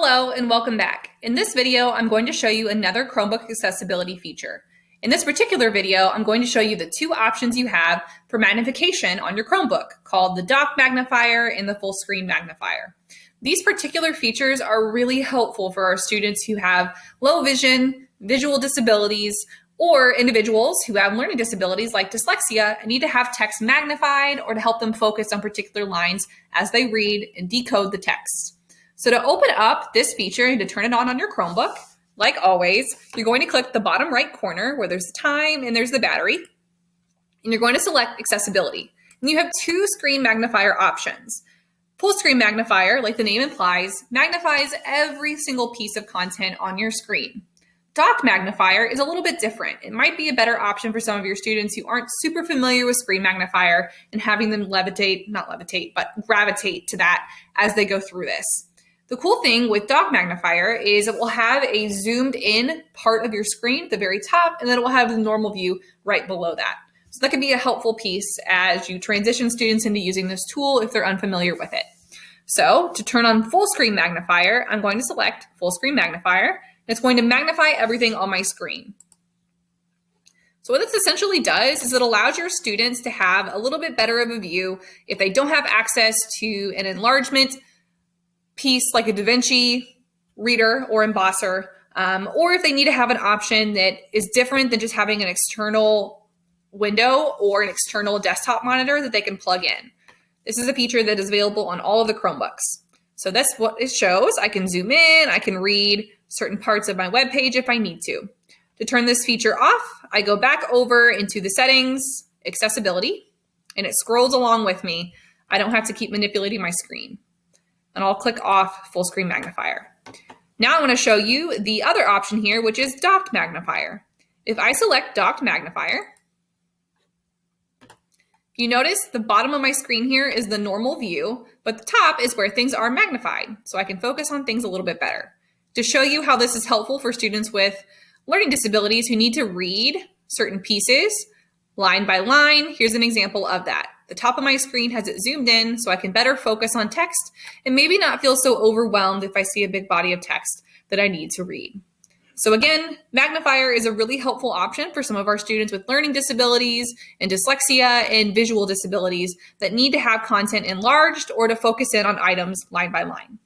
Hello and welcome back. In this video, I'm going to show you another Chromebook accessibility feature. In this particular video, I'm going to show you the two options you have for magnification on your Chromebook, called the dock magnifier and the full screen magnifier. These particular features are really helpful for our students who have low vision, visual disabilities, or individuals who have learning disabilities like dyslexia and need to have text magnified or to help them focus on particular lines as they read and decode the text. So to open up this feature and to turn it on your Chromebook, like always, you're going to click the bottom right corner where there's the time and there's the battery, and you're going to select accessibility. And you have two screen magnifier options. Full screen magnifier, like the name implies, magnifies every single piece of content on your screen. Dock magnifier is a little bit different. It might be a better option for some of your students who aren't super familiar with screen magnifier and having them gravitate to that as they go through this. The cool thing with dock magnifier is it will have a zoomed in part of your screen at the very top, and then it will have the normal view right below that. So that can be a helpful piece as you transition students into using this tool if they're unfamiliar with it. So to turn on full screen magnifier, I'm going to select full screen magnifier, and it's going to magnify everything on my screen. So what this essentially does is it allows your students to have a little bit better of a view if they don't have access to an enlargement piece like a DaVinci reader or embosser, or if they need to have an option that is different than just having an external window or an external desktop monitor that they can plug in. This is a feature that is available on all of the Chromebooks. So that's what it shows. I can zoom in, I can read certain parts of my web page if I need to. To turn this feature off, I go back over into the settings, accessibility, and it scrolls along with me. I don't have to keep manipulating my screen. And I'll click off full screen magnifier. Now I want to show you the other option here, which is docked magnifier. If I select docked magnifier, you notice the bottom of my screen here is the normal view, but the top is where things are magnified, so I can focus on things a little bit better. To show you how this is helpful for students with learning disabilities who need to read certain pieces line by line, here's an example of that. The top of my screen has it zoomed in so I can better focus on text and maybe not feel so overwhelmed if I see a big body of text that I need to read. So again, magnifier is a really helpful option for some of our students with learning disabilities and dyslexia and visual disabilities that need to have content enlarged or to focus in on items line by line.